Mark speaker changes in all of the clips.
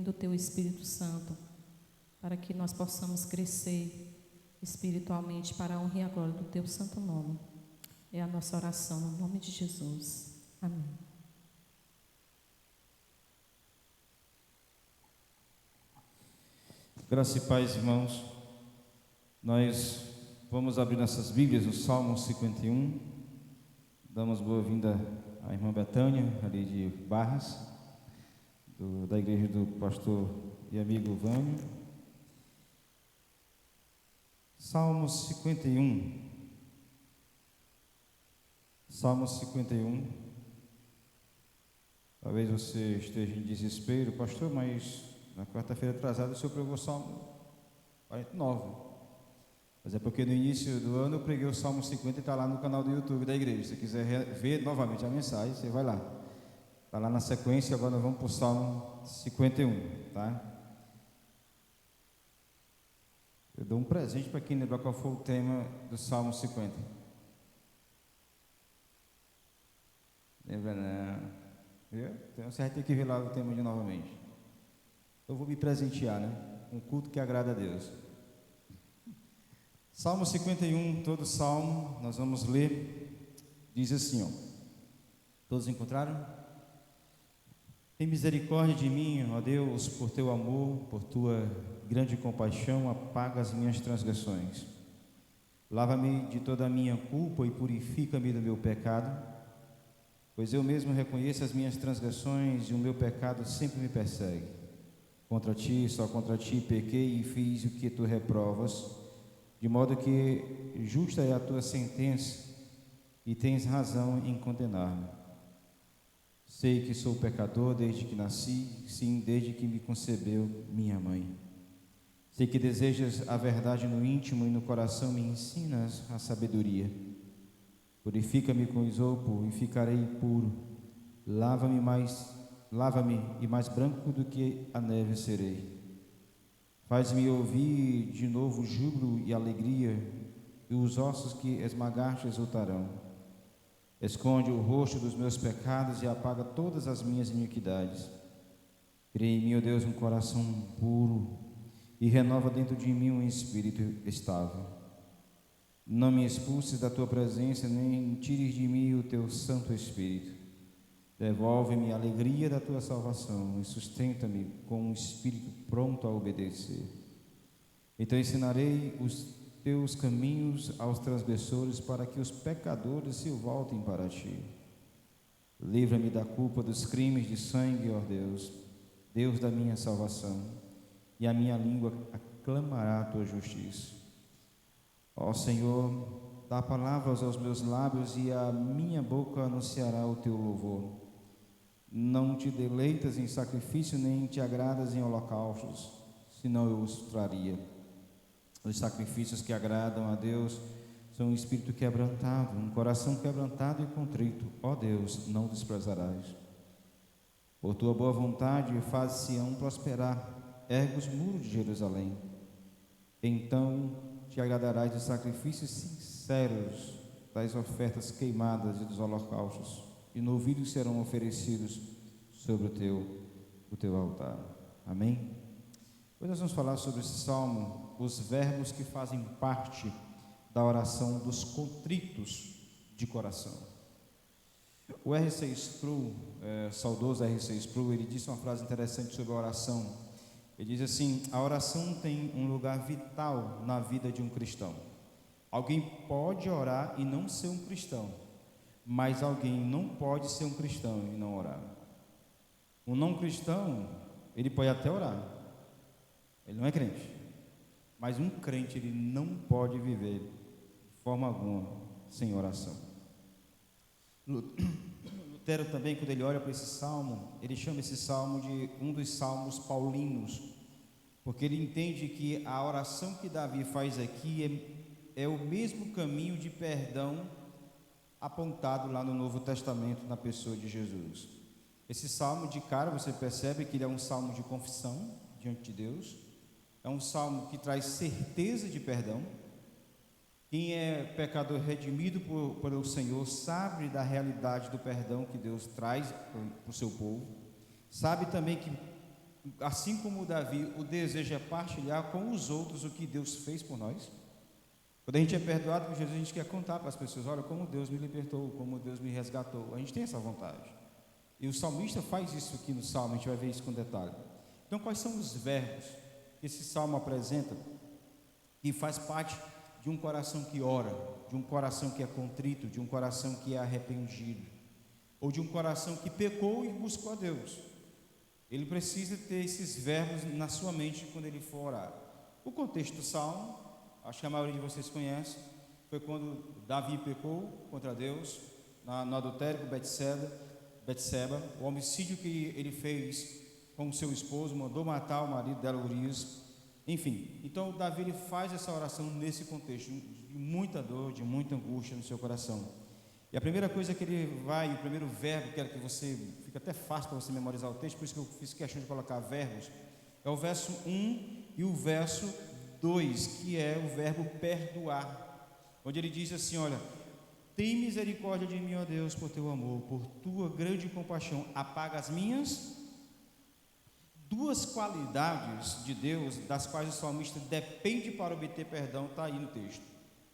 Speaker 1: do Teu Espírito Santo, para que nós possamos crescer espiritualmente para a honra e a glória do Teu santo nome. É a nossa oração, no nome de Jesus. Amém.
Speaker 2: Graça e paz, irmãos. Nós vamos abrir nossas Bíblias no Salmo 51. Damos boa-vinda à irmã Betânia, ali de Barras, da igreja do pastor e amigo Vânio. Salmo 51. Salmo 51. Talvez você esteja em desespero, pastor, mas na quarta-feira atrasada o senhor pregou o Salmo 49. Mas é porque no início do ano eu preguei o Salmo 50 e está lá no canal do YouTube da igreja. Se você quiser ver novamente a mensagem, você vai lá. Está lá na sequência, agora nós vamos para o Salmo 51, tá? Eu dou um presente para quem lembrar qual foi o tema do Salmo 50. Lembra não? Viu? Então você vai ter que ver lá o tema de novamente. Eu vou me presentear, né? Um culto que agrada a Deus. Salmo 51, todo salmo, nós vamos ler, diz assim, ó. Todos encontraram? Tem misericórdia de mim, ó Deus, por teu amor, por tua grande compaixão, apaga as minhas transgressões. Lava-me de toda a minha culpa e purifica-me do meu pecado, pois eu mesmo reconheço as minhas transgressões e o meu pecado sempre me persegue. Contra ti, só contra ti, pequei e fiz o que tu reprovas, de modo que justa é a tua sentença e tens razão em condenar-me. Sei que sou pecador desde que nasci, sim, desde que me concebeu minha mãe. Sei que desejas a verdade no íntimo e no coração me ensinas a sabedoria. Purifica-me com isopo e ficarei puro. Lava-me e mais branco do que a neve serei. Faz-me ouvir de novo júbilo e alegria, e os ossos que esmagaste exultarão. Esconde o rosto dos meus pecados e apaga todas as minhas iniquidades. Cria em mim, ó Deus, um coração puro e renova dentro de mim um espírito estável. Não me expulses da tua presença, nem tires de mim o teu Santo Espírito. Devolve-me a alegria da tua salvação e sustenta-me com um espírito pronto a obedecer. Então ensinarei os teus caminhos aos transgressores, para que os pecadores se voltem para ti. Livra-me da culpa dos crimes de sangue, ó Deus, Deus da minha salvação, e a minha língua aclamará a tua justiça. Ó Senhor, dá palavras aos meus lábios e a minha boca anunciará o teu louvor. Não te deleitas em sacrifício, nem te agradas em holocaustos, senão eu os traria. Os sacrifícios que agradam a Deus são um espírito quebrantado, um coração quebrantado e contrito. Ó Deus, não desprezarás. Por tua boa vontade faz Sião prosperar, ergue os muros de Jerusalém. Então te agradarás dos sacrifícios sinceros, das ofertas queimadas e dos holocaustos, e novilhos serão oferecidos sobre o teu altar. Amém? Hoje nós vamos falar sobre esse salmo, os verbos que fazem parte da oração dos contritos de coração. O R.C. Sproul, saudoso R.C. Sproul, ele disse uma frase interessante sobre a oração. Ele diz assim: a oração tem um lugar vital na vida de um cristão. Alguém pode orar e não ser um cristão, mas alguém não pode ser um cristão e não orar. Um não cristão, ele pode até orar, ele não é crente, mas um crente, ele não pode viver de forma alguma sem oração. Lutero também, quando ele olha para esse salmo, ele chama esse salmo de um dos salmos paulinos, porque ele entende que a oração que Davi faz aqui é o mesmo caminho de perdão apontado lá no Novo Testamento, na pessoa de Jesus. Esse salmo, de cara, você percebe que ele é um salmo de confissão diante de Deus, é um salmo que traz certeza de perdão. Quem é pecador redimido pelo Senhor sabe da realidade do perdão que Deus traz para o seu povo, sabe também que assim como Davi, o desejo é partilhar com os outros o que Deus fez por nós. Quando a gente é perdoado por Jesus, a gente quer contar para as pessoas: olha como Deus me libertou, como Deus me resgatou. A gente tem essa vontade. E o salmista faz isso aqui no salmo, a gente vai ver isso com detalhe. Então, quais são os verbos que esse salmo apresenta, que faz parte de um coração que ora, de um coração que é contrito, de um coração que é arrependido, ou de um coração que pecou e buscou a Deus? Ele precisa ter esses verbos na sua mente quando ele for orar. O contexto do salmo, acho que a maioria de vocês conhece, foi quando Davi pecou contra Deus, no adultério com Betseba, o homicídio que ele fez com o seu esposo, mandou matar o marido dela, Urias. Enfim, então Davi ele faz essa oração nesse contexto de muita dor, de muita angústia no seu coração. E a primeira coisa que ele vai, o primeiro verbo, quero que você, fica até fácil para você memorizar o texto, por isso que eu fiz questão de colocar verbos, é o verso 1 e o verso 2, que é o verbo perdoar, onde ele diz assim: olha, tem misericórdia de mim, ó Deus, por teu amor, por tua grande compaixão, apaga as minhas. Duas qualidades de Deus, das quais o salmista depende para obter perdão, está aí no texto: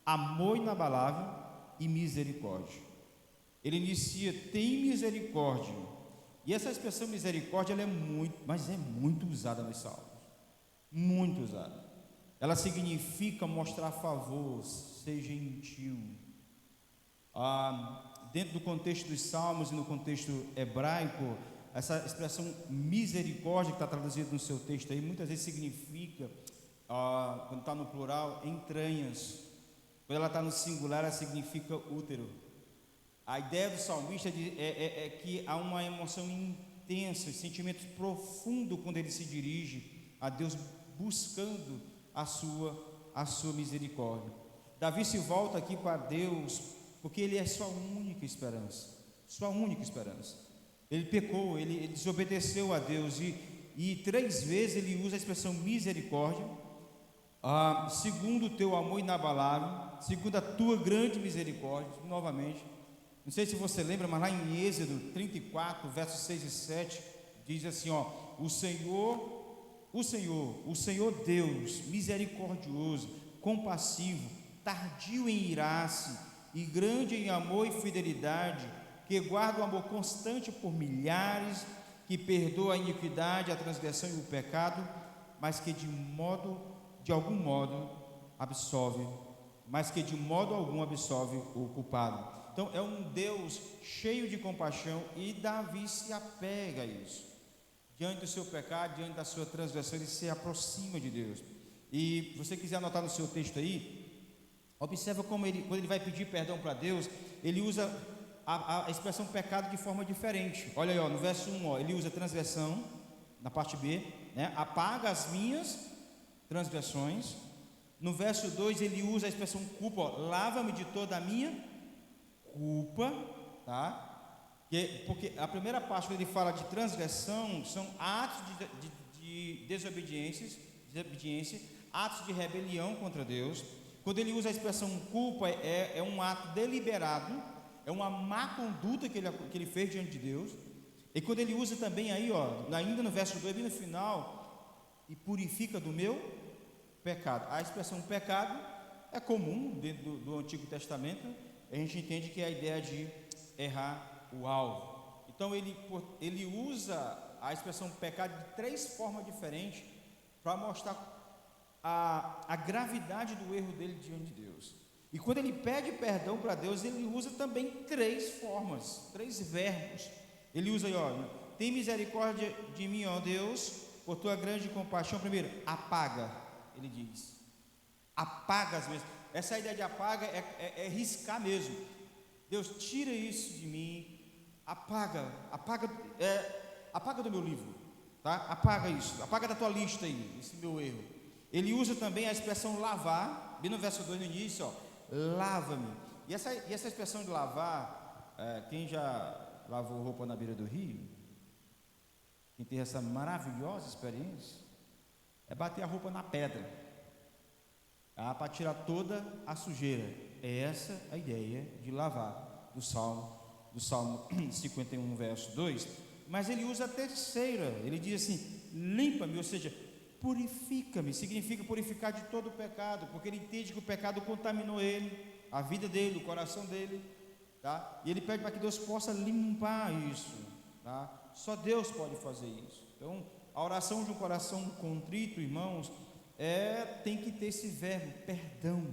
Speaker 2: amor inabalável e misericórdia. Ele inicia: tem misericórdia, e essa expressão misericórdia, ela é muito usada nos salmos, muito usada. Ela significa mostrar favor, ser gentil. Dentro do contexto dos salmos e no contexto hebraico, essa expressão misericórdia, que está traduzida no seu texto aí, muitas vezes significa, quando está no plural, entranhas. Quando ela está no singular, ela significa útero. A ideia do salmista é que há uma emoção intensa, sentimento profundo quando ele se dirige a Deus, buscando a sua misericórdia. Davi se volta aqui para Deus porque ele é sua única esperança, sua única esperança. Ele pecou, ele desobedeceu a Deus, e 3 vezes ele usa a expressão misericórdia, segundo o teu amor inabalável, segundo a tua grande misericórdia. Novamente, não sei se você lembra, mas lá em Êxodo 34, versos 6 e 7, diz assim: o Senhor Deus, misericordioso, compassivo, tardio em irar-se e grande em amor e fidelidade, que guarda o amor constante por milhares, que perdoa a iniquidade, a transgressão e o pecado, mas que de modo algum absolve o culpado. Então é um Deus cheio de compaixão, e Davi se apega a isso. Diante do seu pecado, diante da sua transgressão, ele se aproxima de Deus. E se você quiser anotar no seu texto aí, observa como quando ele vai pedir perdão para Deus, ele usa a expressão pecado de forma diferente. Olha aí, no verso 1, ele usa transgressão, na parte B, né? Apaga as minhas transgressões. No verso 2 ele usa a expressão culpa, lava-me de toda a minha culpa, tá? Porque a primeira parte, quando ele fala de transgressão, são atos de desobediência, atos de rebelião contra Deus. Quando ele usa a expressão culpa, é um ato deliberado, é uma má conduta que ele fez diante de Deus. E quando ele usa também aí, ainda no verso 2, bem no final, e purifica do meu pecado. A expressão pecado é comum dentro do Antigo Testamento. A gente entende que é a ideia de errar o alvo. Então ele usa a expressão pecado de 3 formas diferentes para mostrar a gravidade do erro dele diante de Deus. E quando ele pede perdão para Deus, ele usa também 3 formas, 3 verbos. Ele usa aí, tem misericórdia de mim, ó Deus, por tua grande compaixão. Primeiro, apaga, ele diz, apaga as minhas. Essa ideia de apaga é riscar mesmo. Deus, tira isso de mim, apaga do meu livro, tá? Apaga isso, apaga da tua lista aí, esse meu erro. Ele usa também a expressão lavar, bem no verso 2 no início, lava-me. E essa expressão de lavar, quem já lavou roupa na beira do rio, quem tem essa maravilhosa experiência, é bater a roupa na pedra, para tirar toda a sujeira. É essa a ideia de lavar do Salmo 51, verso 2. Mas ele usa a terceira, ele diz assim: limpa-me, ou seja, purifica-me. Significa purificar de todo o pecado, porque ele entende que o pecado contaminou ele, a vida dele, o coração dele, tá? E ele pede para que Deus possa limpar isso, tá? Só Deus pode fazer isso. Então, a oração de um coração contrito, irmãos, tem que ter esse verbo, perdão.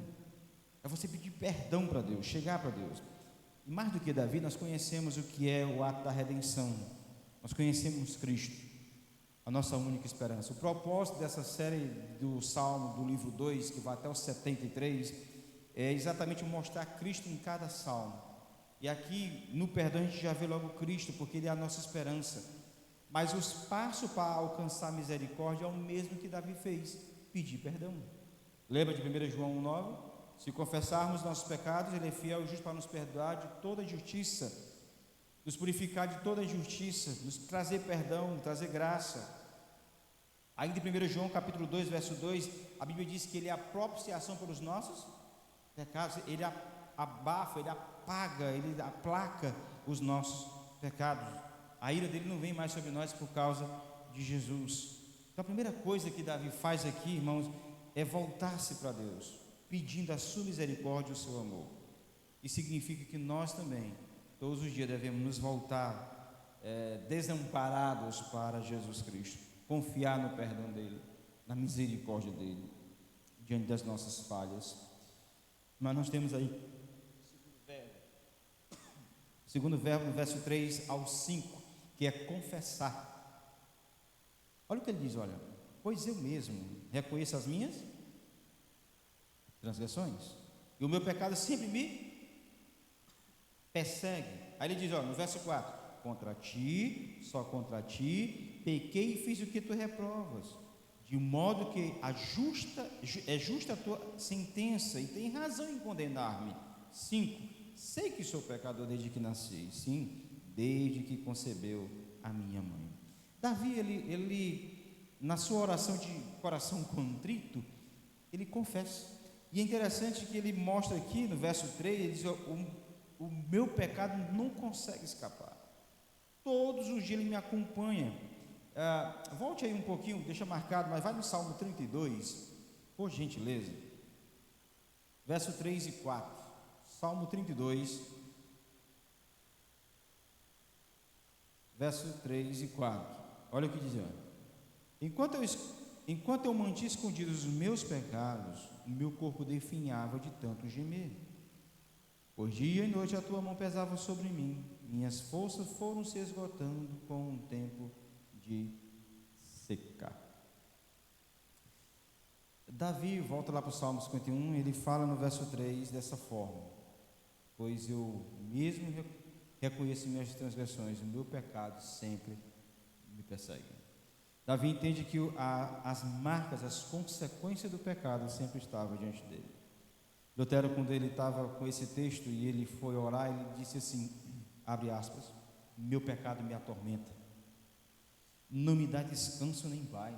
Speaker 2: É você pedir perdão para Deus, chegar para Deus. E mais do que Davi, nós conhecemos o que é o ato da redenção. Nós conhecemos Cristo, a nossa única esperança. O propósito dessa série do Salmo, do livro 2, que vai até o 73, é exatamente mostrar Cristo em cada salmo. E aqui, no perdão, a gente já vê logo Cristo, porque Ele é a nossa esperança. Mas o passo para alcançar a misericórdia é o mesmo que Davi fez, pedir perdão. Lembra de 1 João 1,9? Se confessarmos nossos pecados, Ele é fiel e justo para nos perdoar de toda injustiça, nos purificar de toda injustiça, nos trazer perdão, trazer graça. Ainda em 1 João capítulo 2, verso 2, a Bíblia diz que Ele é a propiciação pelos nossos pecados. Ele abafa, Ele apaga, Ele aplaca os nossos pecados. A ira dele não vem mais sobre nós por causa de Jesus. Então a primeira coisa que Davi faz aqui, irmãos, é voltar-se para Deus, pedindo a sua misericórdia e o seu amor. Isso significa que nós também, todos os dias, devemos nos voltar desamparados para Jesus Cristo, confiar no perdão dele, na misericórdia dele, diante das nossas falhas. Mas nós temos aí segundo verbo no verso 3 ao 5, que é confessar. Olha o que ele diz, olha: pois eu mesmo reconheço as minhas transgressões, e o meu pecado sempre me persegue. Aí ele diz, olha, no verso 4: contra ti, só contra ti, pequei e fiz o que tu reprovas, de modo que é justa a tua sentença, e tem razão em condenar-me. 5: sei que sou pecador desde que nasci, sim, desde que concebeu a minha mãe. Davi, ele na sua oração de coração contrito, ele confessa. E é interessante que ele mostra aqui no verso 3, ele diz: o meu pecado não consegue escapar. Todos os dias ele me acompanha. Volte aí um pouquinho, deixa marcado, mas vai no Salmo 32, por gentileza. Verso 3 e 4. Salmo 32, verso 3 e 4. Olha o que diz: enquanto eu mantinha escondidos os meus pecados, o meu corpo definhava de tanto gemer. Pois dia e noite a tua mão pesava sobre mim, minhas forças foram se esgotando com o tempo de secar. Davi, volta lá para o Salmo 51, ele fala no verso 3 dessa forma: pois eu mesmo reconheço minhas transgressões, o meu pecado sempre me persegue. Davi entende que as marcas, as consequências do pecado sempre estavam diante dele. Lutero, quando ele estava com esse texto e ele foi orar, ele disse assim, abre aspas: meu pecado me atormenta, não me dá descanso nem paz.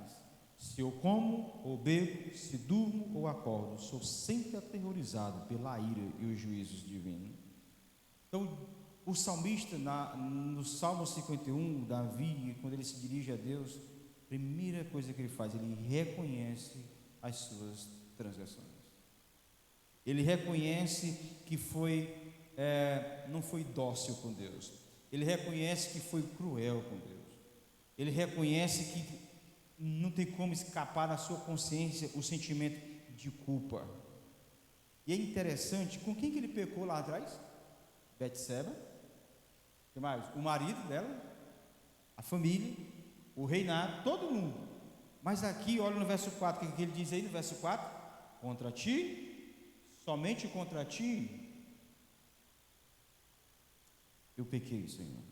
Speaker 2: Se eu como ou bebo, se durmo ou acordo, sou sempre aterrorizado pela ira e os juízos divinos. Então, o salmista, no Salmo 51, Davi, quando ele se dirige a Deus, a primeira coisa que ele faz, ele reconhece as suas transgressões. Ele reconhece que não foi dócil com Deus. Ele reconhece que foi cruel com Deus. Ele reconhece que não tem como escapar da sua consciência o sentimento de culpa. E é interessante, com quem que ele pecou lá atrás? Betseba. O que mais? O marido dela, a família, o reinado, todo mundo. Mas aqui, olha no verso 4, o que ele diz aí no verso 4? Contra ti, somente contra ti, eu pequei, Senhor.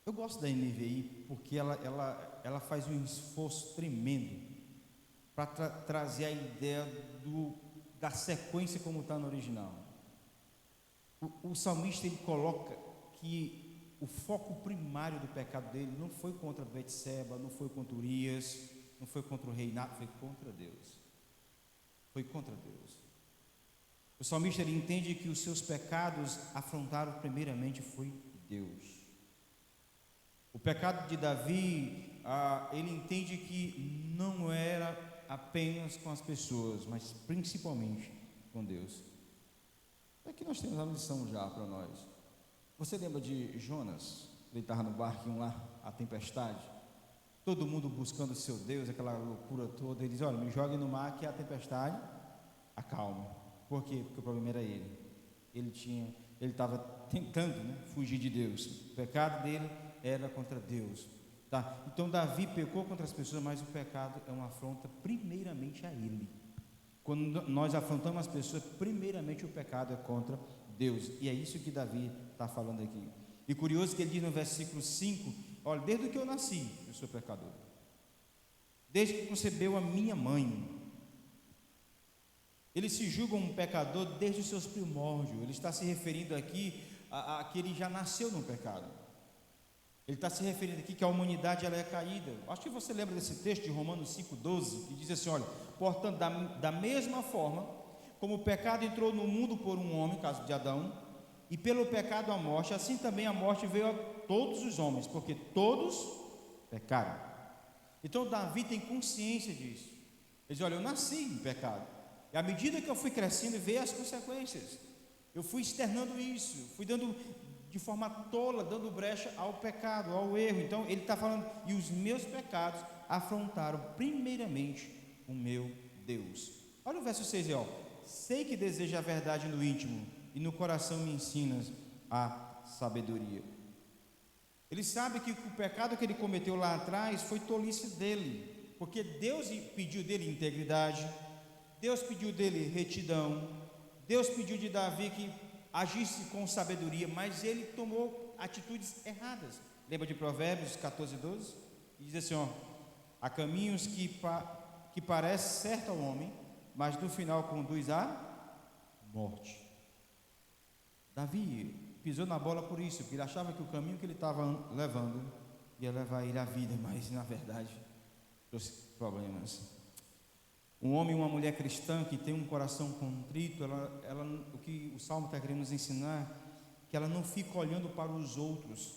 Speaker 2: Eu gosto da NVI porque ela faz um esforço tremendo para trazer a ideia da sequência como está no original. O salmista, ele coloca que o foco primário do pecado dele não foi contra Betseba, não foi contra Urias, não foi contra o reinado, foi contra Deus. Foi contra Deus. O salmista, ele entende que os seus pecados afrontaram primeiramente foi Deus. O pecado de Davi, ele entende que não era apenas com as pessoas, mas principalmente com Deus. Aqui nós temos a lição já para nós. Você lembra de Jonas? Ele estava no barquinho lá, a tempestade, todo mundo buscando o seu Deus, aquela loucura toda. Ele diz: olha, me jogue no mar que a tempestade acalma. Por quê? Porque o problema era ele. Ele estava tentando, né, fugir de Deus. O pecado dele era contra Deus, tá? Então Davi pecou contra as pessoas, mas o pecado é uma afronta primeiramente a ele. Quando nós afrontamos as pessoas, primeiramente o pecado é contra Deus, e é isso que Davi está falando aqui. E curioso que ele diz no versículo 5: olha, desde que eu nasci eu sou pecador, desde que concebeu a minha mãe. Ele se julga um pecador desde os seus primórdios. Ele está se referindo aqui a que ele já nasceu no pecado. Ele está se referindo aqui que a humanidade ela é caída. Acho que você lembra desse texto de Romanos 5,12, que diz assim: olha, portanto, da mesma forma como o pecado entrou no mundo por um homem, caso de Adão, e pelo pecado a morte, assim também a morte veio a todos os homens, porque todos pecaram. Então Davi tem consciência disso. Ele diz: olha, eu nasci em pecado, e à medida que eu fui crescendo, veio as consequências. Eu fui externando isso, fui dando de forma tola, dando brecha ao pecado, ao erro. Então ele está falando: e os meus pecados afrontaram primeiramente o meu Deus. Olha o verso 6 aí, ó: sei que deseja a verdade no íntimo, e no coração me ensinas a sabedoria. Ele sabe que o pecado que ele cometeu lá atrás foi tolice dele, porque Deus pediu dele integridade, Deus pediu dele retidão, Deus pediu de Davi que agisse com sabedoria, mas ele tomou atitudes erradas. Lembra de Provérbios 14:12? Diz assim: ó, há caminhos que parece certo ao homem, mas no final conduz à morte. Davi pisou na bola por isso, porque ele achava que o caminho que ele estava levando ia levar ele à vida, mas na verdade trouxe problemas. Um homem e uma mulher cristã que tem um coração contrito, o que o Salmo está querendo nos ensinar, que ela não fica olhando para os outros,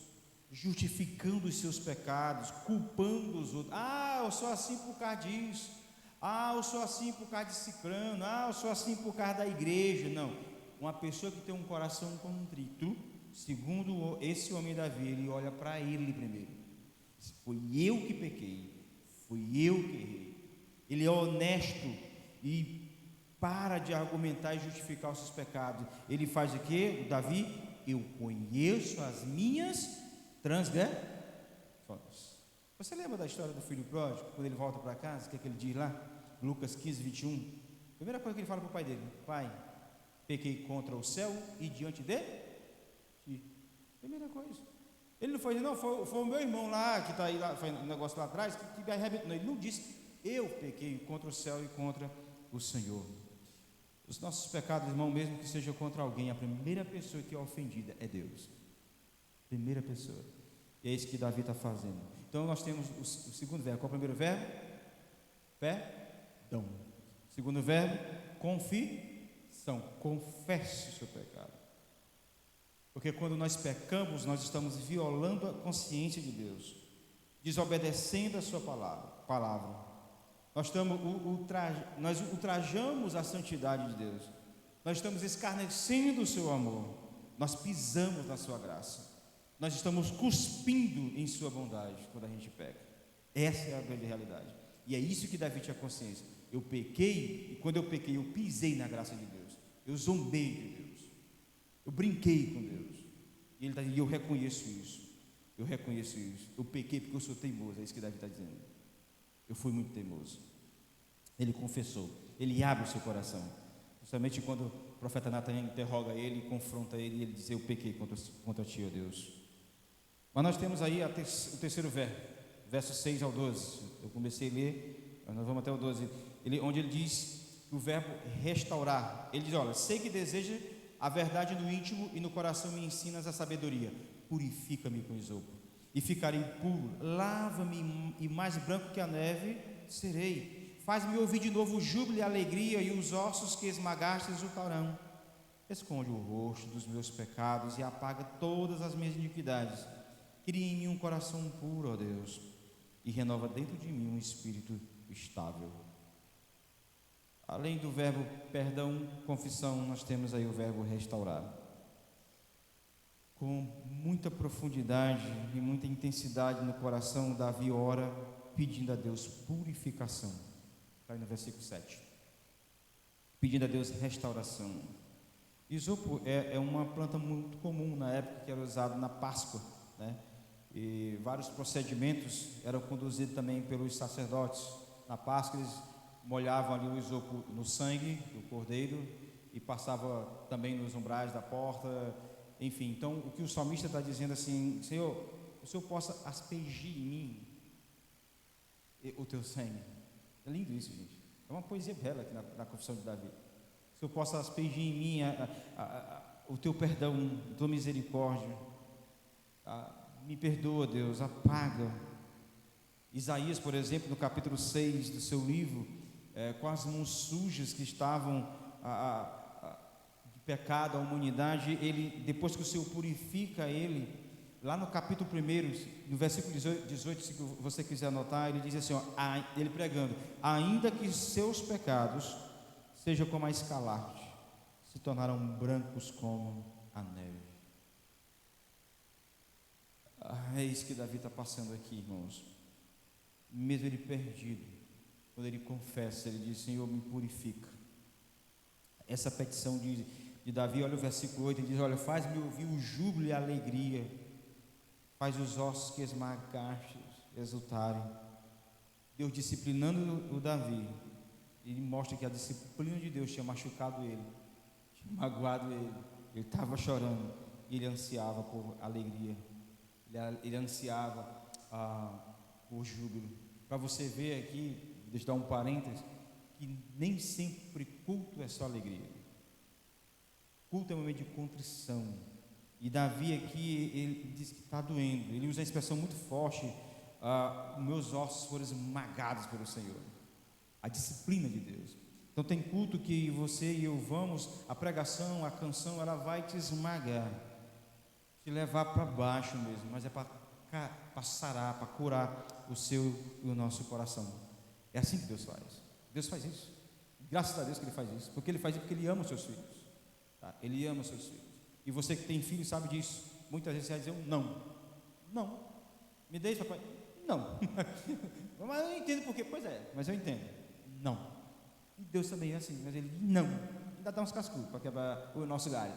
Speaker 2: justificando os seus pecados, culpando os outros. Ah, eu sou assim por causa disso. Ah, eu sou assim por causa de ciclano. Ah, eu sou assim por causa da igreja. Não, uma pessoa que tem um coração contrito, segundo esse homem Davi, ele olha para ele primeiro. Foi eu que pequei, fui eu que errei. Ele é honesto e para de argumentar e justificar os seus pecados. Ele faz o quê? O Davi: eu conheço as minhas transgressões. Você lembra da história do filho pródigo? Quando ele volta para casa, o que é que ele diz lá? Lucas 15:21. Primeira coisa que ele fala para o pai dele: pai, pequei contra o céu e diante de ti. Primeira coisa. Ele não foi, não, foi o meu irmão lá, que está aí, lá, foi um negócio lá atrás, que me arrebentou. Não, ele não disse: eu pequei contra o céu e contra o Senhor. Os nossos pecados, irmão, mesmo que seja contra alguém, a primeira pessoa que é ofendida é Deus. Primeira pessoa. E é isso que Davi está fazendo. Então nós temos o segundo verbo. Qual é o primeiro verbo? Perdão. Segundo verbo, confissão. Confesse o seu pecado. Porque quando nós pecamos, nós estamos violando a consciência de Deus, desobedecendo a sua palavra. Nós ultrajamos a santidade de Deus, nós estamos escarnecendo o seu amor, nós pisamos na sua graça, nós estamos cuspindo em sua bondade quando a gente peca. Essa é a grande realidade, e é isso que Davi tinha consciência. Eu pequei, e quando eu pequei, eu pisei na graça de Deus, eu zombei de Deus, eu brinquei com Deus, e eu reconheço isso, eu pequei porque eu sou teimoso. É isso que Davi está dizendo. Eu fui muito teimoso. Ele confessou, ele abre o seu coração. Justamente quando o profeta Natan interroga ele, confronta ele, e ele diz: eu pequei contra ti, ó Deus. Mas nós temos aí o terceiro verso, versos 6 ao 12. Eu comecei a ler, mas nós vamos até o 12, onde ele diz o verbo restaurar. Ele diz: olha, sei que deseja a verdade no íntimo e no coração me ensinas a sabedoria. Purifica-me com isopo e ficarei puro, lava-me e mais branco que a neve serei. Faz-me ouvir de novo o júbilo e a alegria, e os ossos que esmagastes exultarão. Esconde o rosto dos meus pecados e apaga todas as minhas iniquidades. Cria em mim um coração puro, ó Deus, e renova dentro de mim um espírito estável. Além do verbo perdão, confissão, nós temos aí o verbo restaurar. Com muita profundidade e muita intensidade no coração, Davi ora pedindo a Deus purificação. Está aí no versículo 7. Pedindo a Deus restauração. Isopo é uma planta muito comum na época, que era usada na Páscoa, né? E vários procedimentos eram conduzidos também pelos sacerdotes. Na Páscoa eles molhavam ali o isopo no sangue do cordeiro e passava também nos umbrais da porta. Enfim, então o que o salmista está dizendo assim: Senhor, o Senhor possa aspergir em mim o teu sangue. É lindo isso, gente. É uma poesia bela aqui na confissão de Davi. O Senhor possa aspergir em mim o teu perdão, a tua misericórdia. Me perdoa, Deus, apaga. Isaías, por exemplo, no capítulo 6 do seu livro, com as mãos sujas que estavam de pecado à humanidade, ele, depois que o Senhor purifica ele, lá no capítulo 1, no versículo 18, se você quiser anotar, ele diz assim, ele pregando: ainda que seus pecados sejam como a escarlate, se tornaram brancos como a neve. É isso que Davi está passando aqui, irmãos. Mesmo ele perdido, quando ele confessa, ele diz: Senhor, me purifica. Essa petição de Davi, olha o versículo 8, ele diz: olha, faz-me ouvir o júbilo e a alegria, faz os ossos que esmagaste exultarem. Deus disciplinando o Davi, ele mostra que a disciplina de Deus tinha machucado ele, tinha magoado ele estava chorando, e ele ansiava por alegria, ele ansiava por júbilo. Para você ver aqui, deixa eu dar um parênteses, que nem sempre culto é só alegria. Culto é um momento de contrição. E Davi aqui, ele diz que está doendo. Ele usa a expressão muito forte: meus ossos foram esmagados pelo Senhor. A disciplina de Deus. Então tem culto que você e eu vamos, a pregação, a canção, ela vai te esmagar, te levar para baixo mesmo, mas é para sarar, para curar o seu e o nosso coração. É assim que Deus faz. Deus faz isso. Graças a Deus que Ele faz isso, porque Ele faz isso porque Ele ama os seus filhos, tá? Ele ama os seus filhos. E você que tem filho sabe disso. Muitas vezes você vai dizer um não, me deixe, papai, não. Mas eu não entendo por quê. Pois é, mas eu entendo. Não. E Deus também é assim, mas Ele não. Ainda dá uns cascudos para quebrar o nosso galho,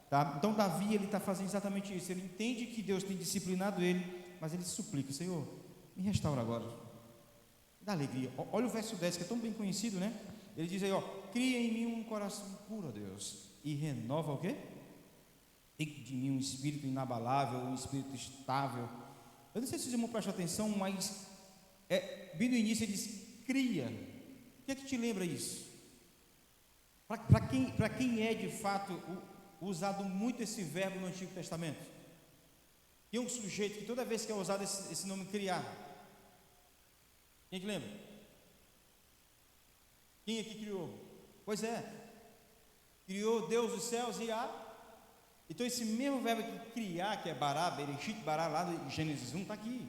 Speaker 2: tá? Então Davi, ele está fazendo exatamente isso. Ele entende que Deus tem disciplinado ele, mas ele suplica: Senhor, me restaura agora, dá alegria. Olha o verso 10, que é tão bem conhecido, né? Ele diz aí, cria em mim um coração puro, Deus, e renova o quê? Tem de mim um espírito inabalável, um espírito estável. Eu não sei se os irmãos prestam atenção, mas bem no início ele diz: cria. O que é que te lembra isso? Para quem é de fato usado muito esse verbo no Antigo Testamento? Tem um sujeito que toda vez que é usado esse nome criar, quem é que lembra? Quem aqui criou? Pois é, criou Deus os céus e a... Então esse mesmo verbo que criar, que é bará, bereshit, bará, lá de Gênesis 1, está aqui.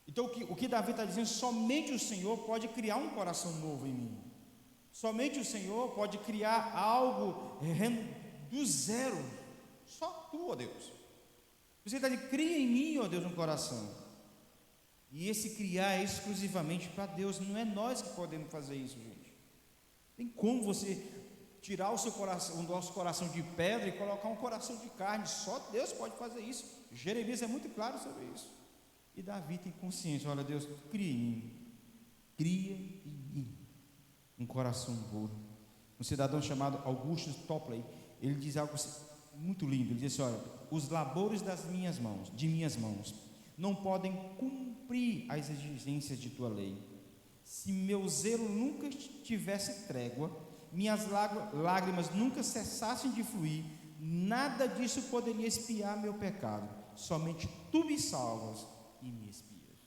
Speaker 2: Então o que Davi está dizendo: somente o Senhor pode criar um coração novo em mim. Somente o Senhor pode criar algo do zero. Só tu, ó Deus. Você está dizendo: cria em mim, ó Deus, um coração. E esse criar é exclusivamente para Deus. Não é nós que podemos fazer isso, gente. Tem como você tirar o seu coração, o nosso coração de pedra, e colocar um coração de carne? Só Deus pode fazer isso. Jeremias é muito claro sobre isso. E Davi tem consciência: olha, Deus, cria em mim um coração puro. Um cidadão chamado Augustus Topley, ele diz algo muito lindo. Ele diz assim: olha, os labores de minhas mãos não podem cumprir as exigências de tua lei. Se meu zelo nunca tivesse trégua, minhas lágrimas nunca cessassem de fluir, nada disso poderia expiar meu pecado. Somente tu me salvas e me espias.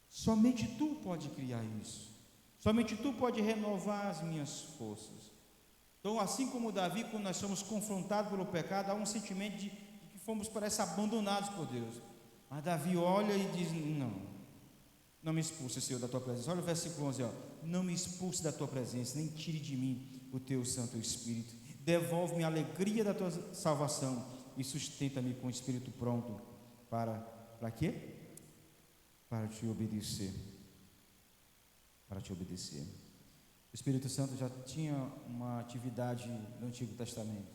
Speaker 2: Somente tu pode criar isso. Somente tu pode renovar as minhas forças. Então, assim como Davi, quando nós somos confrontados pelo pecado, há um sentimento de que fomos, parece, abandonados por Deus. Mas Davi olha e diz: não me expulse, Senhor, da tua presença. Olha o versículo 11, não me expulse da tua presença, nem tire de mim o teu Santo Espírito. Devolve-me a alegria da tua salvação e sustenta-me com o espírito pronto para quê? Para te obedecer. Para te obedecer. O Espírito Santo já tinha uma atividade no Antigo Testamento.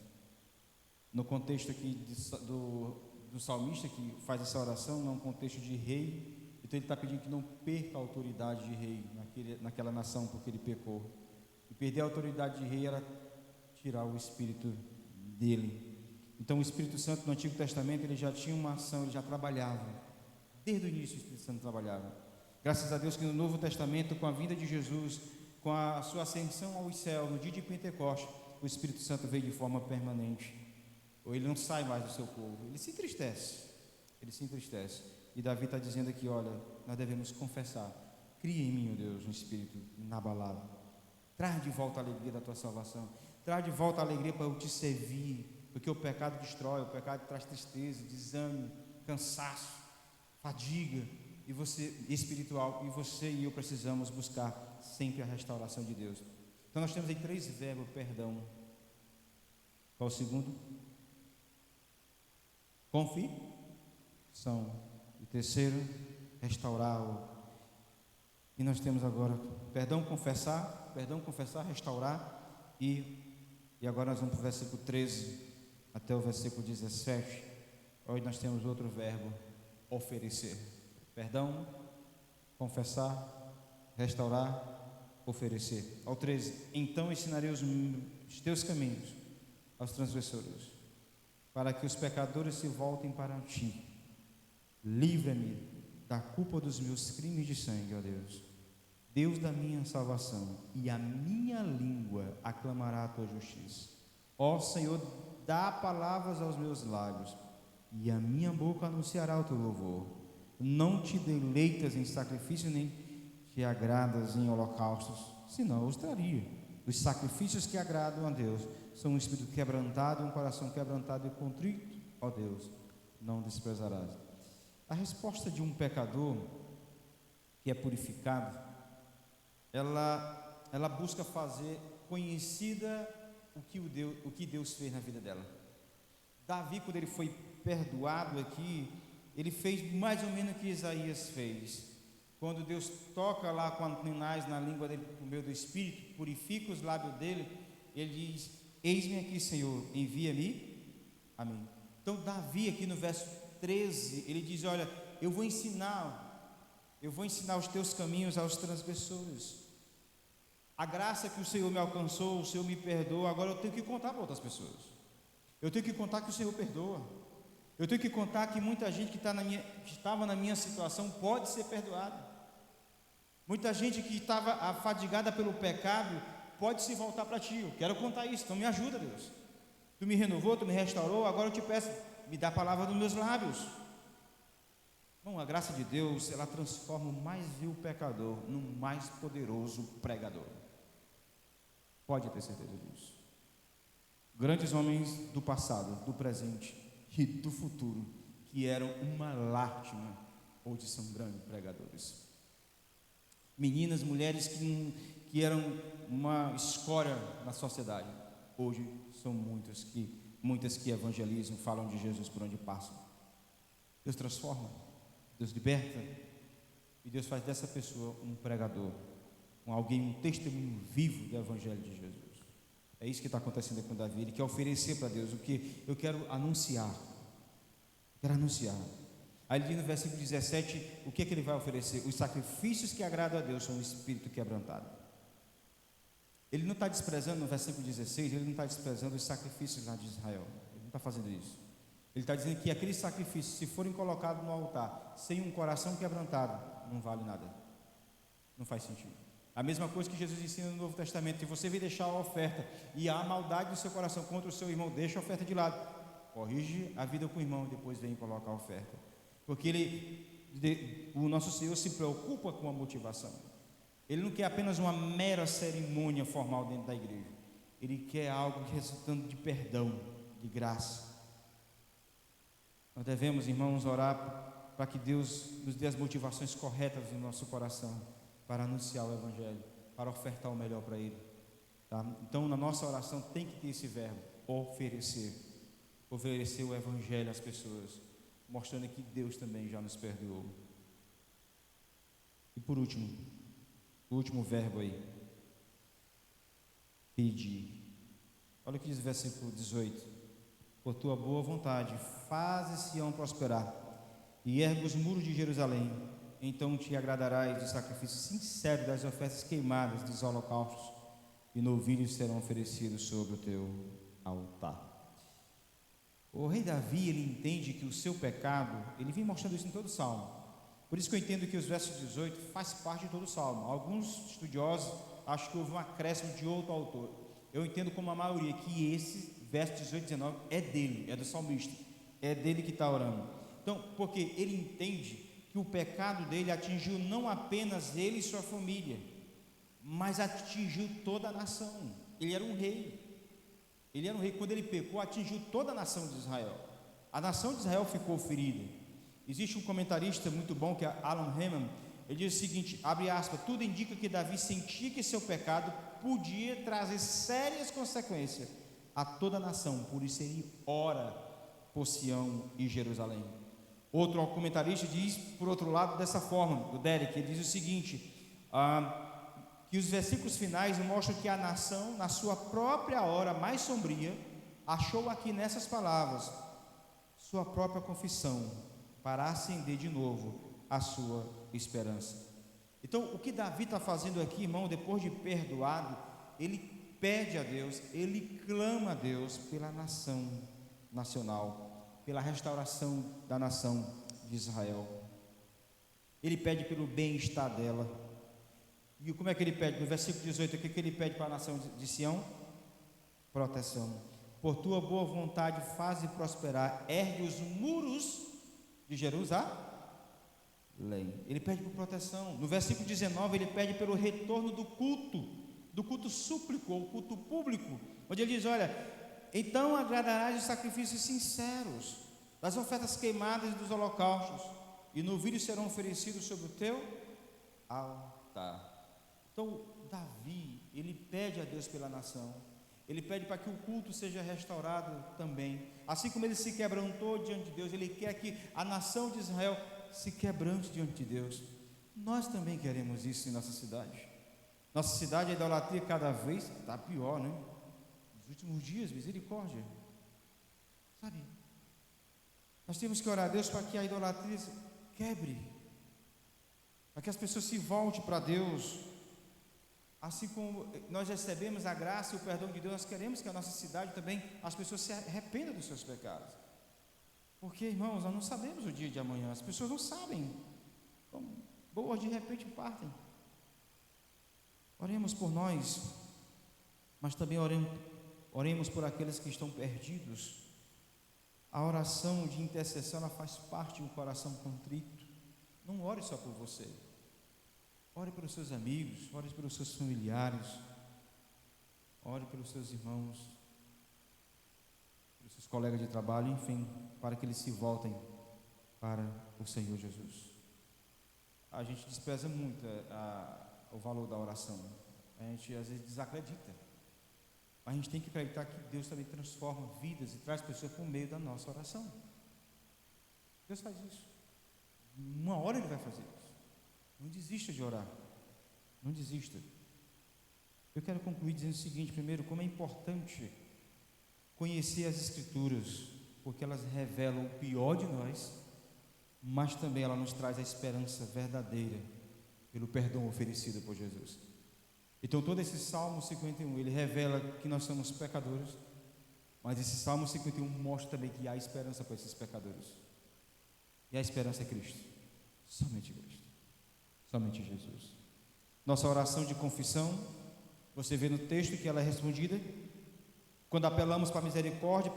Speaker 2: No contexto aqui do salmista que faz essa oração, não é um contexto de rei, então ele está pedindo que não perca a autoridade de rei naquela nação, porque ele pecou. E perder a autoridade de rei era tirar o espírito dele. Então o Espírito Santo no Antigo Testamento ele já tinha uma ação, ele já trabalhava. Desde o início o Espírito Santo trabalhava. Graças a Deus que no Novo Testamento, com a vinda de Jesus, com a sua ascensão aos céus, no dia de Pentecostes, o Espírito Santo veio de forma permanente. Ou ele não sai mais do seu povo, ele se entristece. E Davi está dizendo aqui: olha, nós devemos confessar. Cria em mim, ó Deus, um espírito inabalável. Traz de volta a alegria da tua salvação. Traz de volta a alegria para eu te servir. Porque o pecado destrói, o pecado traz tristeza, desânimo, cansaço, fadiga e você espiritual. E você e eu precisamos buscar sempre a restauração de Deus. Então nós temos aí 3 verbos: perdão. Qual o segundo? Confissão. E terceiro, restaurar. E nós temos agora perdão, confessar, restaurar. E agora nós vamos para o versículo 13 até o versículo 17. Hoje nós temos outro verbo: oferecer. Perdão, confessar, restaurar, oferecer. Ao 13: então ensinarei os teus caminhos aos transgressores, para que os pecadores se voltem para ti. Livra-me da culpa dos meus crimes de sangue, ó Deus, Deus da minha salvação, e a minha língua aclamará a tua justiça. Ó Senhor, dá palavras aos meus lábios, e a minha boca anunciará o teu louvor. Não te deleitas em sacrifício, nem te agradas em holocaustos, senão eu os traria. Os sacrifícios que agradam a Deus são um espírito quebrantado, um coração quebrantado e contrito, ó Deus, não desprezarás. A resposta de um pecador que é purificado, ela busca fazer conhecida o que Deus fez na vida dela. Davi, quando ele foi perdoado aqui, ele fez mais ou menos o que Isaías fez. Quando Deus toca lá com Ananias na língua dele, por meio do Espírito, purifica os lábios dele, ele diz: eis-me aqui, Senhor, envia-me a mim. Então Davi aqui no verso 13, ele diz: olha, eu vou ensinar os teus caminhos aos transgressores. A graça que o Senhor me alcançou, o Senhor me perdoa, agora eu tenho que contar para outras pessoas. Eu tenho que contar que o Senhor perdoa. Eu tenho que contar que muita gente que estava na minha situação pode ser perdoada. Muita gente que estava afadigada pelo pecado pode se voltar para ti. Eu quero contar isso, então me ajuda, Deus. Tu me renovou, tu me restaurou, agora eu te peço, me dá a palavra dos meus lábios. Bom, a graça de Deus, ela transforma o mais vil pecador num mais poderoso pregador. Pode ter certeza disso. Grandes homens do passado, do presente e do futuro, que eram uma lástima, hoje são grandes pregadores. Meninas, mulheres que eram uma escória na sociedade, hoje são muitas que evangelizam, falam de Jesus por onde passam. Deus transforma, Deus liberta, e Deus faz dessa pessoa um pregador, um testemunho vivo do Evangelho de Jesus. É isso que está acontecendo com Davi. Ele quer oferecer para Deus o que eu quero anunciar. Aí ele diz no versículo 17, o que é que ele vai oferecer? Os sacrifícios que agradam a Deus são um espírito quebrantado. Ele não está desprezando, no versículo 16, ele não está desprezando os sacrifícios lá de Israel. Ele não está fazendo isso. Ele está dizendo que aqueles sacrifícios, se forem colocados no altar, sem um coração quebrantado, não vale nada. Não faz sentido. A mesma coisa que Jesus ensina no Novo Testamento: se você vir deixar a oferta e há maldade no seu coração contra o seu irmão, deixa a oferta de lado. Corrige a vida com o irmão e depois vem colocar a oferta. Porque o nosso Senhor se preocupa com a motivação. Ele não quer apenas uma mera cerimônia formal dentro da igreja. Ele quer algo resultando de perdão, de graça. Nós devemos, irmãos, orar para que Deus nos dê as motivações corretas no nosso coração para anunciar o Evangelho, para ofertar o melhor para Ele, tá? Então, na nossa oração tem que ter esse verbo, oferecer o Evangelho às pessoas, mostrando que Deus também já nos perdoou. E por último, o último verbo aí, pedir. Olha o que diz o versículo 18: por tua boa vontade, faze Sião prosperar e ergue os muros de Jerusalém, então te agradarás do sacrifício sincero, das ofertas queimadas, dos holocaustos, e novilhos serão oferecidos sobre o teu altar. O rei Davi, ele entende que o seu pecado, ele vem mostrando isso em todo o Salmo. Por isso que eu entendo que os versos 18 faz parte de todo o Salmo. Alguns estudiosos acham que houve um acréscimo de outro autor. Eu entendo como a maioria que esse verso 18 e 19 é dele, é do salmista, é dele que está orando. Então, porque ele entende que o pecado dele atingiu não apenas ele e sua família, mas atingiu toda a nação. Ele era um rei. Quando ele pecou, atingiu toda a nação de Israel. A nação de Israel ficou ferida. Existe um comentarista muito bom, que é Alan Hemman. Ele diz o seguinte, abre aspas: tudo indica que Davi sentia que seu pecado podia trazer sérias consequências a toda a nação, por isso ele ora por Sião e Jerusalém. Outro comentarista diz, por outro lado, dessa forma, do Derek, ele diz o seguinte, que os versículos finais mostram que a nação, na sua própria hora mais sombria, achou aqui nessas palavras sua própria confissão, para acender de novo a sua esperança. Então, o que Davi está fazendo aqui, irmão, depois de perdoado, ele pede a Deus, ele clama a Deus pela nação nacional, pela restauração da nação de Israel. Ele pede pelo bem-estar dela. E como é que ele pede? No versículo 18, o que ele pede para a nação de Sião? Proteção. Por tua boa vontade faze prosperar, ergue os muros de Jerusalém. Ele pede por proteção. No versículo 19, ele pede pelo retorno do culto súplico, ou culto público, onde ele diz, olha, então agradarás os sacrifícios sinceros, das ofertas queimadas e dos holocaustos, e novilhos serão oferecidos sobre o teu altar. Então, Davi, ele pede a Deus pela nação, ele pede para que o culto seja restaurado também, assim como ele se quebrantou diante de Deus, ele quer que a nação de Israel se quebrante diante de Deus. Nós também queremos isso em nossa cidade. Nossa cidade, a idolatria cada vez está pior, né? Nos últimos dias, misericórdia, sabe? Nós temos que orar a Deus para que a idolatria quebre, para que as pessoas se voltem para Deus. Assim como nós recebemos a graça e o perdão de Deus, nós queremos que a nossa cidade também, as pessoas se arrependam dos seus pecados. Porque, irmãos, nós não sabemos o dia de amanhã, as pessoas não sabem. Então, boas de repente partem. Oremos por nós, mas também oremos por aqueles que estão perdidos. A oração de intercessão, ela faz parte do coração contrito. Não ore só por você. Ore pelos seus amigos, ore pelos seus familiares, ore pelos seus irmãos, pelos seus colegas de trabalho, enfim, para que eles se voltem para o Senhor Jesus. A gente despreza muito o valor da oração. A gente às vezes desacredita. Mas a gente tem que acreditar que Deus também transforma vidas e traz pessoas por meio da nossa oração. Deus faz isso. Uma hora Ele vai fazer isso. Não desista de orar. Não desista. Eu quero concluir dizendo o seguinte: primeiro, como é importante conhecer as Escrituras, porque elas revelam o pior de nós, mas também ela nos traz a esperança verdadeira pelo perdão oferecido por Jesus. Então todo esse Salmo 51, ele revela que nós somos pecadores, mas esse Salmo 51 mostra também que há esperança para esses pecadores. E a esperança é Cristo, somente Cristo, somente Jesus. Nossa oração de confissão, você vê no texto que ela é respondida quando apelamos para a misericórdia,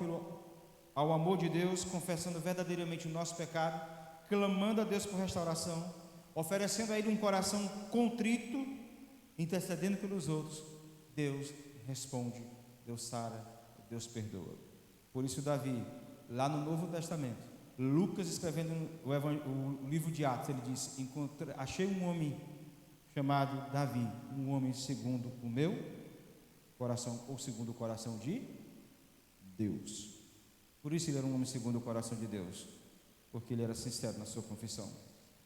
Speaker 2: ao amor de Deus, confessando verdadeiramente o nosso pecado, clamando a Deus por restauração, oferecendo a Ele um coração contrito, intercedendo pelos outros. Deus responde, Deus sara, Deus perdoa. Por isso Davi, lá no Novo Testamento, Lucas, escrevendo o livro de Atos, ele diz: achei um homem chamado Davi, um homem segundo o meu coração, ou segundo o coração de Deus. Por isso ele era um homem segundo o coração de Deus, porque ele era sincero na sua confissão.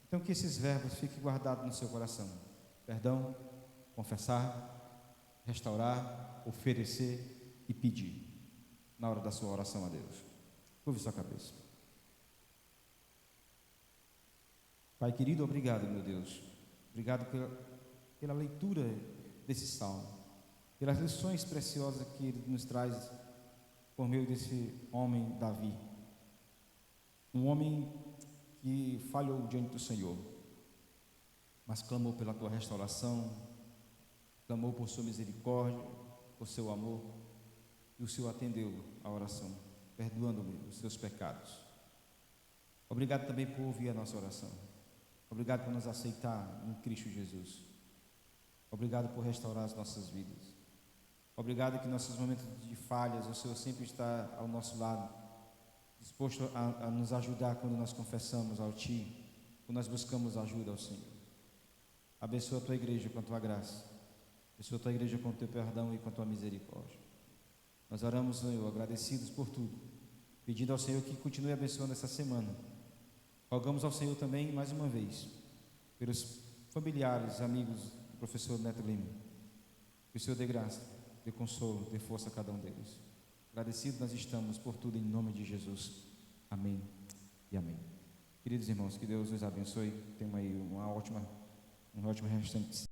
Speaker 2: Então que esses verbos fiquem guardados no seu coração: perdão, confessar, restaurar, oferecer e pedir, na hora da sua oração a Deus. Curve sua cabeça. Pai querido, obrigado, meu Deus. Obrigado pela leitura desse salmo, pelas lições preciosas que ele nos traz por meio desse homem Davi, um homem que falhou diante do Senhor, mas clamou pela tua restauração, clamou por sua misericórdia, por seu amor, e o Senhor atendeu a oração, perdoando-me os seus pecados. Obrigado também por ouvir a nossa oração. Obrigado por nos aceitar em Cristo Jesus. Obrigado por restaurar as nossas vidas. Obrigado que em nossos momentos de falhas o Senhor sempre está ao nosso lado, disposto a nos ajudar quando nós confessamos ao Ti, quando nós buscamos ajuda ao Senhor. Abençoa a Tua igreja com a Tua graça. Abençoa a Tua igreja com o Teu perdão e com a Tua misericórdia. Nós oramos, Senhor, agradecidos por tudo, pedindo ao Senhor que continue abençoando essa semana. Rogamos ao Senhor também, mais uma vez, pelos familiares, amigos do professor Neto Lima, que o Senhor dê graça, dê consolo, dê força a cada um deles. Agradecidos nós estamos por tudo, em nome de Jesus. Amém e amém. Queridos irmãos, que Deus os abençoe. Tenham aí um ótimo restante